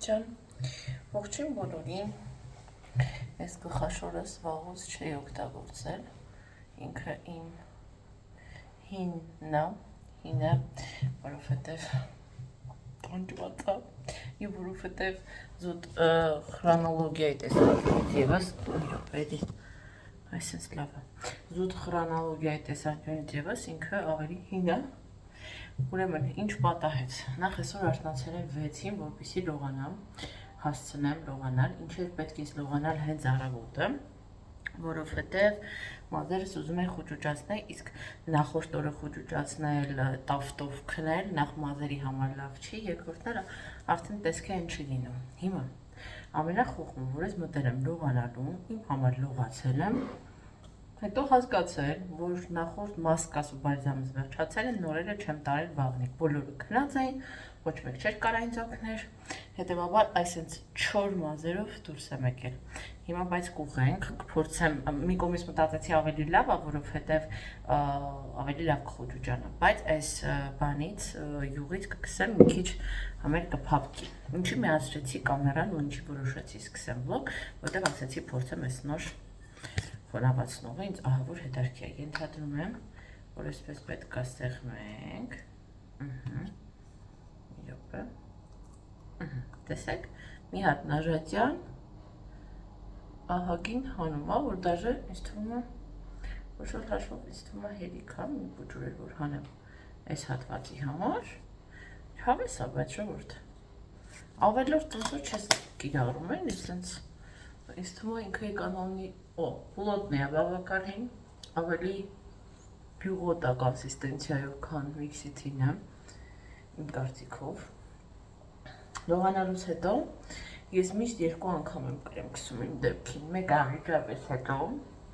ջան, ողջույն բոլորին, ես գլխաշորս վաղուց չէի օգտագործել, ինքը իմ հինն է, որովհետև տանջված է, և որովհետև զուտ խրոնոլոգիայի տեսանկյունից ևս, այսինց լավ է, զուտ խրոնոլոգիայի տեսանկյունից ևս ինքը ավելի հին է. Ուրեմն, ինչ պատահեց, նախ այսօր արթնացել եմ 6-ին, որպեսզի լողանամ, հասցնեմ լողանալ, ինչեր պետք ինձ լողանալ հենց առավոտը, որովհետև մազերս ուզում են խուճուճացնել, իսկ նախորդ օրը խուճուճացնել տավտով քնել, նախ մազերի համար լավ չի, երկրորդն էլ արդեն տեսքը են չի լինում։ Հիմա ամենախոխում, որ ես մտել եմ լողանալու, իմ համար լողացել եմ, հետո հասկացել, որ նախորդ մասկաս ու բալզամս վերջացել են, նորերը չեմ տարել բաղնիկ, բոլորը քնած էին, ոչ մեկ չէր կարող ինձ օգնել, հետևաբար այսինց 4 մազերով դուրս եմ եկել։ Հիմա բայց կուղենք, կփորձեմ, մի կողմից մտածեցի ավելի լավ է, որովհետև ավելի լավ կխուճուճանա, բայց այս բանից, յուղից կսկսեմ մի քիչ համեր կփափկի։ Ինչի միացրեցի կամերան ու ինչի որոշեցի սկսեմ վլոգ, որտեղ ասեցի փորձեմ այս նոր ֆոնավացնողը ինձ ահավոր հետարքի է, ենթադրում եմ, որ այսպես պետք է ստեղնենք, տեսեք, մի հատ նաժատյան ահագին հանում է, որ դաժե ինձ թվում է, ոչ որ հաշվով ինձ թվում է հերիք է, մի բուջուրեր որ հանեմ այս հատվածի համար, հավես է, բայց ժողովուրդ, ավելորդ ոնց որ չես կիրառում են, ինձ թվում է ինքը էկանոնի, պլոտնի է բավական հին, ավելի բյուղոտ է կոնսիստենցիայով, քան միքսիթինը, իմ կարծիքով։ Լողանալուց հետո ես միշտ 2 անգամ եմ կրեմ քսում իմ դեպքին, մեկը անմիջապես հետո,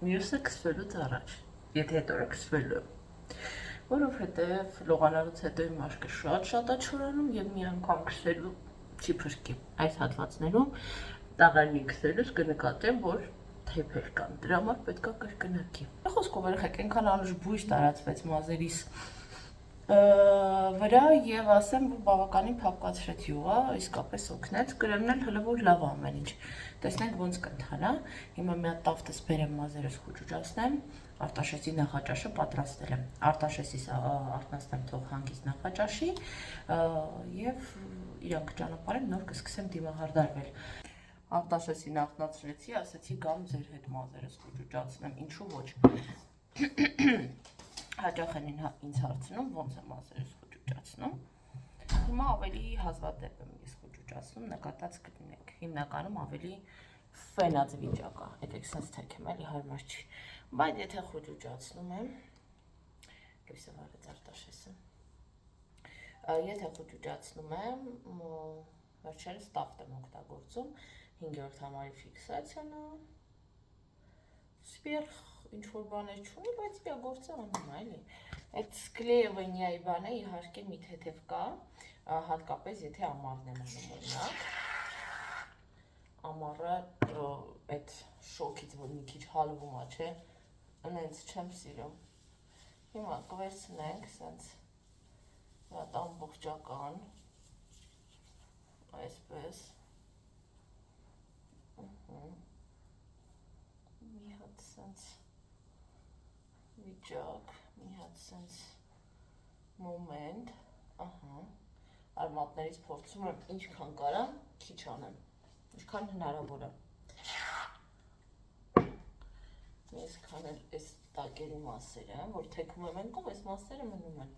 մյուսը քսվելուց առաջ, եթե հետ օրը քսվելու եմ, որովհետև լողանալուց հետո իմ աշկը շատ է չորանում և մի անգամ քսելու չի փրկի։ Այս հատվածներում տաղաննի քսելուց կնկատեմ, որ թեփեր կան, դրա համար պետք է կրկնակի։ Խոսքով երեխեք, այնքան անուշ բույս տարածվեց մազերիս վրա և ասեմ, որ բավականին փափկացրեց յուղը, իսկապես օգնեց, կրեմն էլ հլը որ լավ ամեն ինչ։ Տեսնենք ոնց կընթանա, հիմա մի հատ տավտս բերեմ մազերս խուճուճացնեմ, Արտաշեսի նախաճաշը պատրաստել եմ, Արտաշեսիս արթնացնեմ թող հանգիստ նախաճաշի և իրան կճանապարհեմ, նոր կսկսեմ դիմահարդարվել։ Արտաշեսին արթնացրեցի, ասեցի գամ ձեր հետ մազերս խուճուճացնեմ, ինչու ոչ։ Հաճախ են ինձ հարցնում, ոնց եմ մազերս խուճուճացնում։ Հիմա ավելի հազվադեպ եմ ես խուճուճացնում, նկատած կլինեք։ Հիմնականում ավելի ֆենած վիճակ է, եկեք սենց թեքեմ, էլի հարմար չի։ Բայց եթե խուճուճացնում եմ, լույսը վարեց Արտաշեսը, եթե խուճուճացնում եմ, վերջերս տավտ եմ օգտագործում, 5-րդ համարի ֆիքսացիանը, սպերխ ինչ-որ բաներ չունի, բայց իրա գործը անում է, էլի։ Այդ սկլեյովենյայի բանը իհարկե մի թեթև կա, հատկապես եթե ամառն եմ անում օրինակ, ամառը այդ շոքից, որ մի քիչ հալվում է, չէ, նենց չեմ սիրում։ Հիմա կվերցնենք սենց հատ ամբողջական, այսպես, մի հատ սենց վիճակ, մի հատ սենց մոմենտ, արմատներից փորձում եմ ինչքան կարամ, քիչ անեմ, ինչքան հնարավոր է։ Այսքան էլ այս տակերի մասերը, որ թեքում եմ ենքով, այս մասերը մնում են,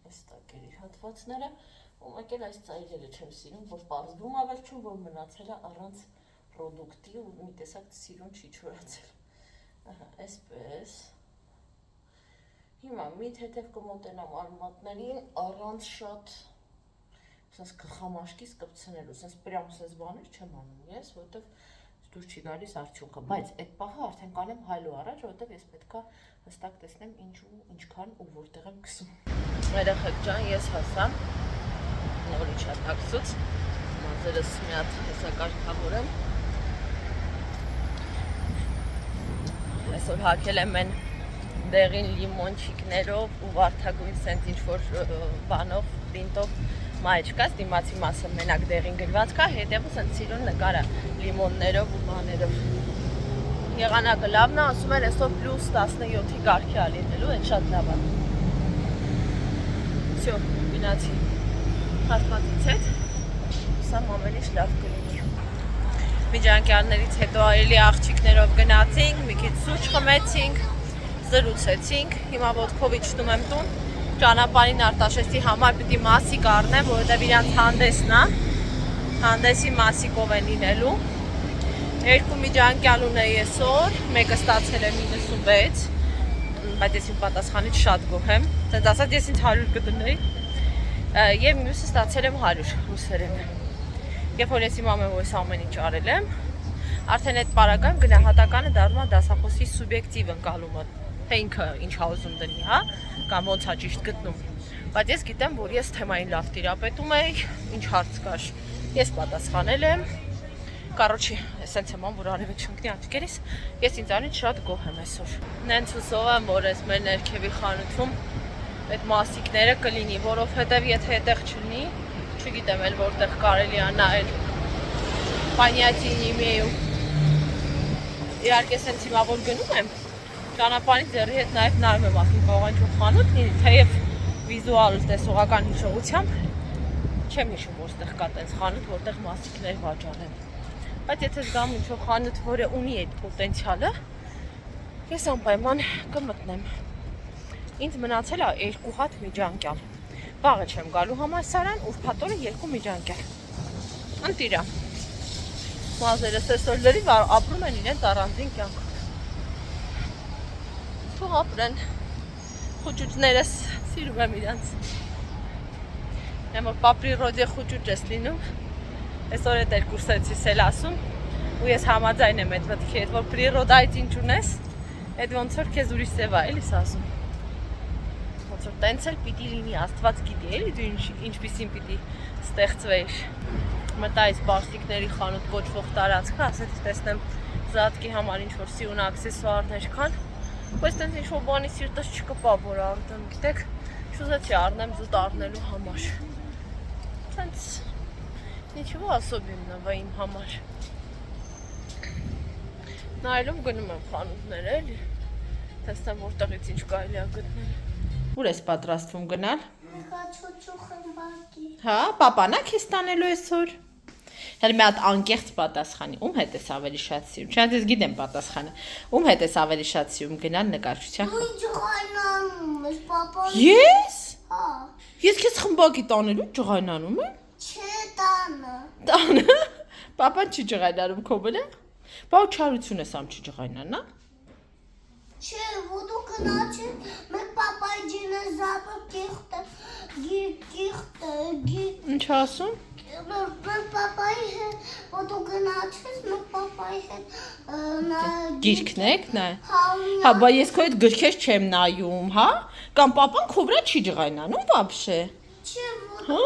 այս տակերի հատվածները, ու մեկ էլ այս ծայրերը չեմ սիրում, որ պարզվում է վերջում, որ մնացել է առանց պրոդուկտի ու մի տեսակ սիրուն չի չորացել, այսպես, հիմա մի թեթև կմոտենամ արմատներին առանց շատ սենց գլխամաշկից կպցնելու, սենց պրյամ սենց բաներ չեմ անում ես, որովհետև դուր չի գալիս արդյունքը, բայց այդ պահը արդեն կանեմ հայլու առաջ, որովհետև ես պետքա հստակ տեսնեմ ինչքան ու որտեղ եմ քսում։ Երեխեք ջան, ես հասա նորի չաթաքսուց, մազերս մի հատ հեսակարգավորեմ։ Այսօր հագել եմ են դեղին լիմոնչիկներով ու վարդագույն սենց ինչ-որ բանով, պինտով մայջկաս, դիմացի մասը մենակ դեղին գրված կա, հետևս են սիրուն նկարա լիմոններով ու մաներով։ Եղանակը լավն է, ասում են այսօր պլյուս 17-ի կարգի ա լինելու, այդ շատ լավ է։ Всё, գնացի հաստատից հետ, սա ամեն ինչ լավ կլինի։ Միջանկյալներից հետո այլի աղջիկներով գնացինք, մի քիչ սուրճ խմեցինք, զրուցեցինք, հիմա ոտքով իջնում եմ տուն, ճանապարհին Արտաշեսի համար պիտի մասիկ առնեմ, որովհետև իրանց հանդեսն է, հանդեսի մասիկով են լինելու։ Երկու միջանկյալ ունեի այսօր, մեկը ստացել եմ 96, բայց ես իմ պատասխանից շատ գոհ եմ, դենց ասած ես ինձ 100 կդնեի, և մյուսը ստացել եմ 100 ռուսերեն։ Երբ որ ես իմամ եմ, որ ես ամեն ինչ արել եմ, արդեն այդ պարագայում գնահատականը դառնում է դասախոսի սուբյեկտիվ ընկալումը, թե ինքը ինչ ա ուզում դնի, հա, կամ ոնց ա ճիշտ գտնում։ Բայց ես գիտեմ, որ ես թեմային լավ տիրապետում էի, ինչ հարց կար, ես պատասխանել եմ, Կարոչի, էսենց եմ որ արևը չընկնի աչքերիս, ես ինձանից շատ գոհ եմ այսօր։ Նենց հուսով եմ, որ ես մեր ներքևի խանութում այդ մասիկները կլինի, որովհետև եթե այդտեղ չլինի, չգիտեմ էլ որտեղ կարելի է նայել պանյատի նիմեյու։ Իհարկե սենց հիմա որ գնում եմ, ճանապարհին ձեռի հետ նաև նայում եմ ասում կարող ինչ-որ խանութ լինի, թեև վիզուալ տեսողական հիշողությամբ չեմ հիշում, որ ստեղ կա տենց խանութ, որտեղ մասիկներ վաճառեն։ Բայց եթե զգամ ինչ-որ խանութ, որը ունի այդ պոտենցիալը, ես անպայման կմտնեմ։ Ինձ մնացել է 2 հատ միջանկյալ։ Վաղը չեմ գալու համալսարան, ուրբաթ օրը 2 միջանկյալ։ Ընտիրա։ Մազերս այսօր լրիվ ապրում են իրենց առանձին կյանքով։ Թող ապրեն։ Խուճուճներս սիրում եմ իրենց։ Եմ որ պապրիրոդե խուճուճ ես լինում։ Այսօր այդ երկուսեցիս էլ ասում ու ես համաձայն եմ այդ մտքի հետ, որ պրիրոդայից ինչ ունես, այդ ոնց որ քեզ ուրիշ սև է, էլի ասում։ Ոնց որ տենց էլ պիտի լինի, Աստված գիտի, էլի դու ինչպիսին պիտի ստեղծվեիր։ Մտա այս բարձիկների խանութ կոչվող տարածքը, ասեցի տեսնեմ զատկի համար ինչ-որ սիրուն աքսեսուարներ կան, բայց տենց ինչ-որ բանի սիրտս չկպա, որ առնեմ, գիտեք, չուզեցի առնեմ զուտ առնելու համար։ Տենց Ничего особенного իմ համար։ Նայելով գնում եմ խանութներ էլի, տեսնեմ որտեղից ինչ կարելի է գտնել։ Ուր ես պատրաստվում գնալ։ Հա, պապան ա քեզ տանելու այսօր։ Հələ մի հատ անկեղծ պատասխանի, ում հետ ես ավելի շատ սիրում։ Չնայած ես գիտեմ պատասխանը։ Ում հետ ես ավելի շատ սիրում գնալ նկարչության։ Ջղայնանում ես, պապա։ Ես։ Հա։ Ես քեզ խմբակի տանելու ջղայնանում եմ։ Չէ, տանը։ Տանը։ Պապան չի ջղայնանում քո վրա։ Բա չարություն ես ամ չի ջղայնանա։ Չէ, ոտու կնաչի, մեկ պապայի ջինեզապը գիղտը, Ինչ ասում։ մեկ պապայի հետ, ոտու կնաչես, մեկ պապայի հետ Գիրքն եք նայ։ Հա, Հա, բա ես քո հետ գրքեր չեմ նայում, հա։ Կամ պապան քո վրա չի ջղայնանում вообще։ Չէ, ոտու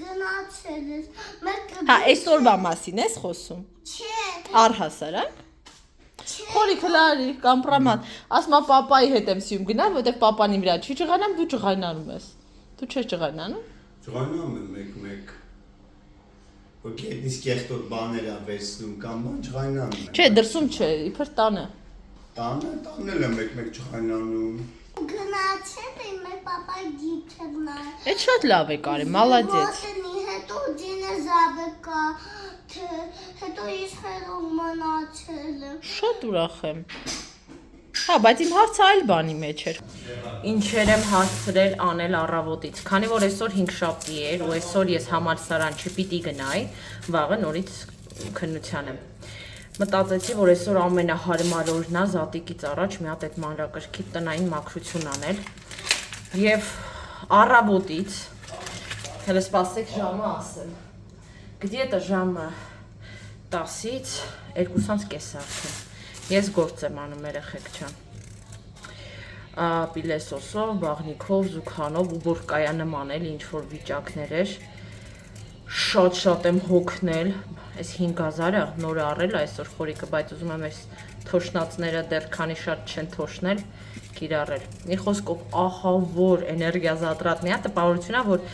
գնացել ես, մեկ Հա, այսօրվա մասին ես խոսում։ Չէ, Առհասարակ։ Խորիքը լարի, կամպրաման։ Ասма պապայի հետ եմ սիրում գնալ, որտեղ պապանի վրա չի ջղայնանում, դու ջղայնանում ես։ Դու չես ջղայնանում։ Ջղայնում եմ մեկ-մեկ։ Որ գետնից կեղտոտ բաներ ա վերցնում կամ բան ջղայնանում եմ։ Չէ, դրսում չէ, իբր տանը։ Տանել եմ մեկ-մեկ ջղայնանում։ գնացել եմ մեր պապայի գիրքերն է։ Այդ շատ լավ է կարի, մալադեց։ Ոտնի հետո դինոզավր կա, հետո ես խելոք մնացել եմ։ Շատ ուրախ եմ։ Հա, բայց իմ հարցը այլ բանի մեջ էր։ Ինչեր եմ հասցրել անել առավոտից, քանի որ այսօր 5 շաբթի էր ու այսօր ես համալսարան չպիտի գնայի, վաղը նորից քննության եմ։ Մտածեցի, որ այսօր ամենահարմար օրն է զատիկից առաջ մի հատ այդ մանրակրկիտ տնային մաքրություն անել։ Եվ առավոտից, հələ սպասեք ժամը ասեմ, где-то ժամը 10-ից 2:30 արդեն։ Ես գործ եմ անում երեխեք չան։ Պիլեսոսով, բաղնիքով, զուգանով ու բորկայա նման էլ ինչ-որ վիճակներ էր։ Շատ եմ հոգնել, այս 5000-ը նորը առել այսօր խորիկը, բայց ուզում եմ այս թոշնածները դեռ քանի շատ չեն թոշնել, կիրառել։ Մի խոսքով ահա որ էներգիա զատրատ մի հատ տպավորությունա, որ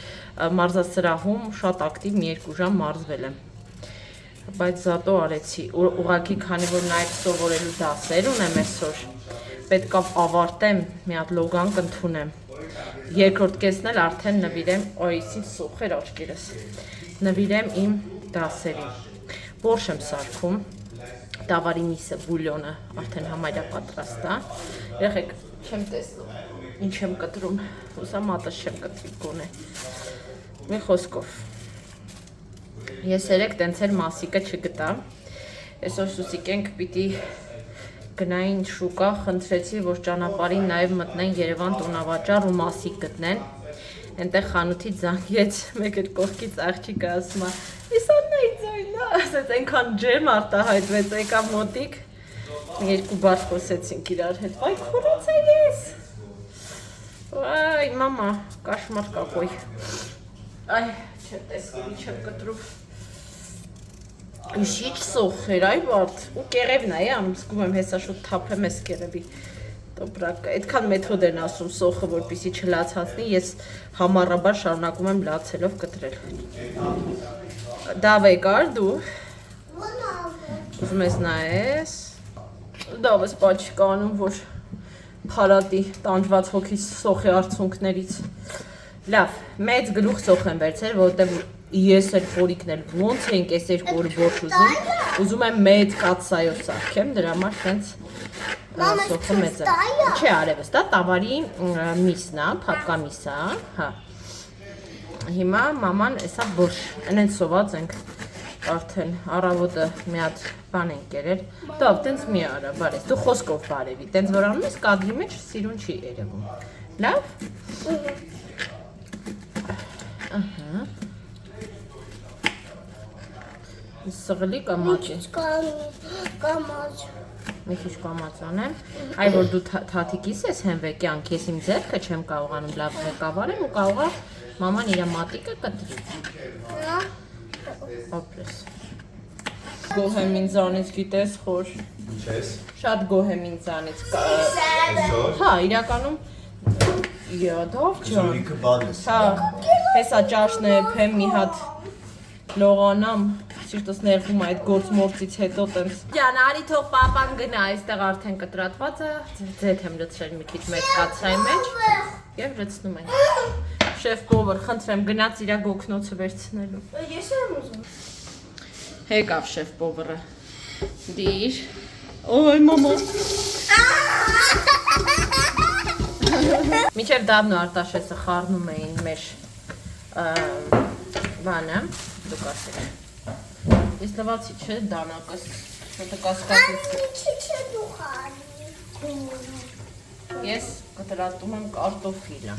մարզասրահում շատ ակտիվ մի 2 ժամ մարզվել եմ։ Բայց զատո արեցի, ուղղակի քանի որ նաև սովորելու դասեր ունեմ այսօր, պետք է ավարտեմ, մի հատ լոգանք ընդունեմ։ Երկրորդ կեսն էլ արդեն նվիրեմ, այսինքն սոխեր աչքերս, նվիրեմ իմ դասերին։ Բորշ եմ սարքում, դավարի միսը, բուլյոնը արդեն համարյա պատրաստ է։ Երեխեք, չեմ տեսնում, ինչ եմ կտրում, հուսամ մատս չեմ կտրի գոնե։ Մի խոսքով։ Ես երեք տենց էլ մասիկը չգտա, այսօր Սուսիկենք պիտի գնային շուկա, խնդրեցի, որ ճանապարհին նաև մտնեն Երևան տունավաճառ ու մասիկ գտնեն, այնտեղ խանութից զանգեց, մեկ էլ կողքից աղջիկը ասում է, իսաննայի ձայնա, ասեց այնքան ջերմ արտահայտվեց, եկավ մոտիկ, երկու բառ խոսեցինք իրար հետ, վայ քորացա ես, վայ մամա, կաշմար կապոյ, այ չեմ տեսնում, չեմ կտրում, Իշիչ սոխեր, այ վարդ, ու կեղևն է, զգում եմ հեսա շուտ թափեմ ես կեղևի տոպրակը, այդքան մեթոդ են ասում սոխը, որպեսզի չլացացնի, ես համառաբար շարունակում եմ լացելով կտրել։ Դավ եկար դու, ուզում ես նայես, դավ ես պաչ կանում, որ փարատի տանջված հոգիս սոխի արցունքներից, լավ, մեծ գլուխ սոխ եմ վերցել, որովհետև ես էլ խորիկն էլ ոնց ենք այս 2 օր բորշ ուզում եմ մեծ կաթսայով սարքեմ, դրա համար տենց սոխը մեծ է։ Չէ, արևս, դա տավարի միսն է, փափկամիս է, հա։ Հիմա մաման էսա բորշ, այնց սոված ենք արդեն առավոտը մի հատ բան ենք կերել։ Դավ, տենց մի արա, բարես, դու խոսքով բարևի, տենց որ անում ես կադրի մեջ սիրուն չի երևում։ Լավ։ Ահա։ Սղլի կամաճի։ Մի քիչ կամաճ անեմ։ Այ որ դու թաթիկիս ես հենվեկյան, քեզ իմ ձեռքը չեմ կարողանում լավ ղեկավարեմ ու կարողա մաման իր մատիկը կտրի։ Օպրես։ Գոհ եմ ինձանից, գիտես խոր։ Ինչ ես։ Շատ գոհ եմ ինձանից։ Հա, իրականում դով ջան։ Զորիկը բան ես։ Հա, հեսա ճաշն է, փեմ մի հատ լողանամ, սիրտս ներվում է այդ գործմորցից հետո տենց։ Ջան, արի թող պապան գնա, այստեղ արդեն կտրատված է, ձեթ եմ լցրել մի քիչ մեծ կաթսայի մեջ եւ լցնում ենք։ Շեֆ Պովեր, խնդրեմ գնաց իր գոգնոցը վերցնելու։ Ես եմ ուզում։ Եկավ շեֆ Պովերը։ Դիր։ Օй, մամա։ Միջև Դավն ու Արտաշեսը խառնում էին մեր բանը, դուք ասեք։ Ես լվացի չէ դանակս, շոտը կասկածից։ Ինչի՞ չէ դու խանի։ Ես կտրատում եմ կարտոֆիլը։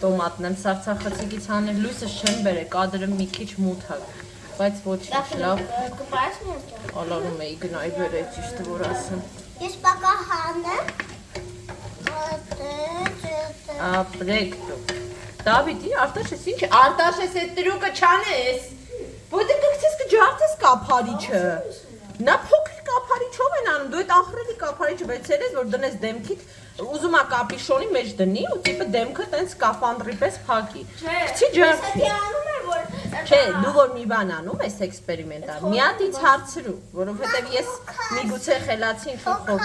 Տոմատն եմ սարցախցիկից հանել, լույսը չեմ բերել, կադրը մի քիչ մութ է, բայց ոչինչ, լավ։ Կպարես մի հատ։ Ալարում էի գնայի բերել, ճիշտը որ ասեմ։ Ես պակա հանեմ։ Ապրեք դու։ Դավիթի, Արտաշես, ինչ է, Արտաշես այդ տրուկը չանես, ոտը կգցես կջարդես կապարիչը, նա փոքր կապարիչով են անում, դու այդ ախրելի կապարիչը վերցել ես, որ դնես դեմքիդ, ուզում է կապիշոնի մեջ դնի ու տիպը դեմքը տենց սկաֆանդրի պես փակի, գցի ջարդի, չէ, դու որ մի բան անում ես էքսպերիմենտալ, միատից հարցրու, որովհետև ես միգուցե խելացի ինչ-որ խոր,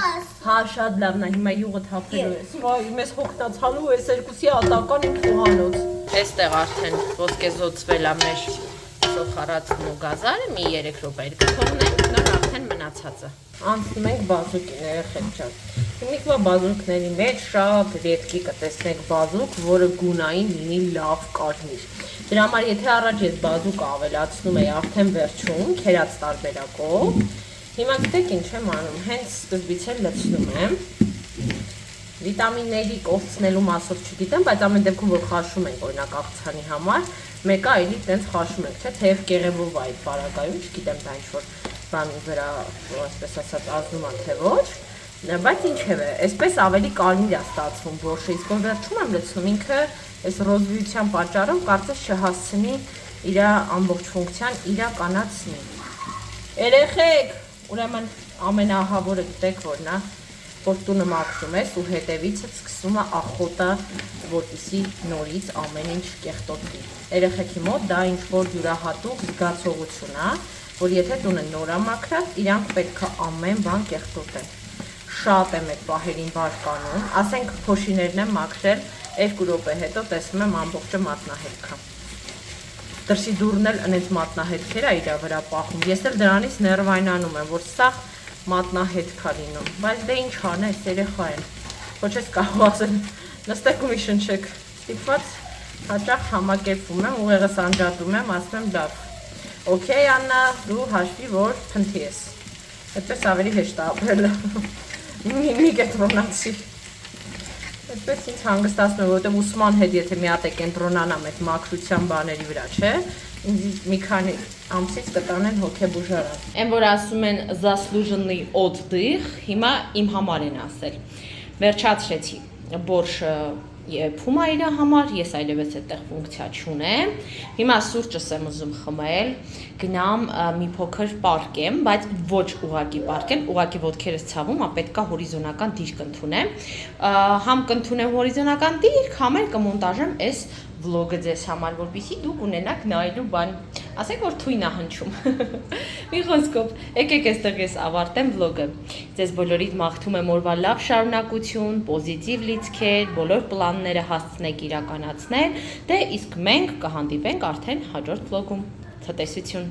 հա շատ լավն է, հիմա յուղը թափելու ես, վայ, մեզ հոգնացալու ես երկուսի ատական իմ խոհանոց, էստեղ արդեն ոսկեզոցվել է մեր սոխարածն ու գազարը, մի 3 րոպե կթողնենք, նոր արդեն մնացածը, անցնում ենք բազուկին, երեխեք ջան, հիմիկվա բազուկների մեջ շատ ռետկի կտեսնեք բազուկ, որը գունային լինի լավ կարմիր, դրա համար եթե առաջ ես բազուկ ավելացնում էի արդեն վերջում, քերած տարբերակով, հիմա գիտեք ինչ եմ անում, հենց սկզբից էլ լցնում եմ, վիտամինների կորցնելու մասով չգիտեմ, բայց ամեն դեպքում որ խաշում ենք օրինակ աղցանի համար, մեկը այլի տենց խաշում ենք, չէ, թեև կեղևով այդ պարագայում, չգիտեմ դա ինչ-որ բանի վրա, այսպես ասած, ազդում է, թե ոչ, բայց ինչև է, այսպես ավելի կարմիր է ստացվում բորշը, իսկ որ վերջում եմ լցնում ինքը այս ռոզվիության պատճառով կարծես չհասցնի իր ամբողջ ֆունկցիան իրականացնի։ Երեխեք, ուրեմն ամենահավորը գիտեք որն է, որ տունը մաքրում ես ու հետևիցդ սկսում է ախոտը, որպեսզի նորից ամեն ինչ կեղտոտվի։ Երեխեքի մոտ դա ինչ որ յուրահատուկ զգացողություն է, որ եթե տունը նոր է մաքրած, իրանք պետք է ամեն բան կեղտոտեն։ Շատ եմ այդ պահերին բարկանում, ասենք փոշիներն եմ մաքրել 2 րոպե հետո տեսնում եմ ամբողջը մատնահետք է։ Դրսի դուռն էլ այնց մատնահետքեր է իր վրա պահում։ Ես էլ դրանից ներվայնանում եմ, որ սա մատնահետք է լինում, բայց դե ինչ անես, երեխա են։ Ոչ ես կարող ասել, նստեք ու մի շնչեք։ Ստիպված հաճախ համակերպվում եմ, ուղեղս անջատում եմ, ասում եմ լավ։ Okay, Աննա, դու հաշվի որ փնթի ես։ Այդպես ավելի հեշտ է ապրելը։ Մի կենտրոնացի։ Այդպես ինձ հանգստացնում է, որովհետև ուսման հետ եթե մի հատ է կենտրոնանամ այդ մաքրության բաների վրա, չէ, ինձ մի քանի ամսից կտանեն հոգեբուժարան։ Այն որ ասում են заслуженный отдых, հիմա իմ համար են ասել։ Վերջացրեցի բորշը եփում է իր համար, ես այլևս այդտեղ ֆունկցիա չունեմ։ Հիմա սուրճս եմ ուզում խմել, գնամ մի փոքր պարկեմ, բայց ոչ ուղակի պարկեմ, ուղակի ոտքերս ցավում, պետքա հորիզոնական դիրք ընդունեմ։ Համ կընդունեմ հորիզոնական դիրք, համ էլ կմոնտաժեմ այս վլոգը ձեզ համար, որպեսզի դուք ունենաք նայելու բան։ Ասեք որ թույն է հնչում։ Մի խոսքով, եկեք այստեղ ես ավարտեմ վլոգը։ Ձեզ բոլորիդ մաղթում եմ օրվա լավ շարունակություն, պոզիտիվ լիցքեր, բոլոր պլանները հասցնեք իրականացնել, դե իսկ մենք կհանդիպենք արդեն հաջորդ վլոգում։ Ցտեսություն։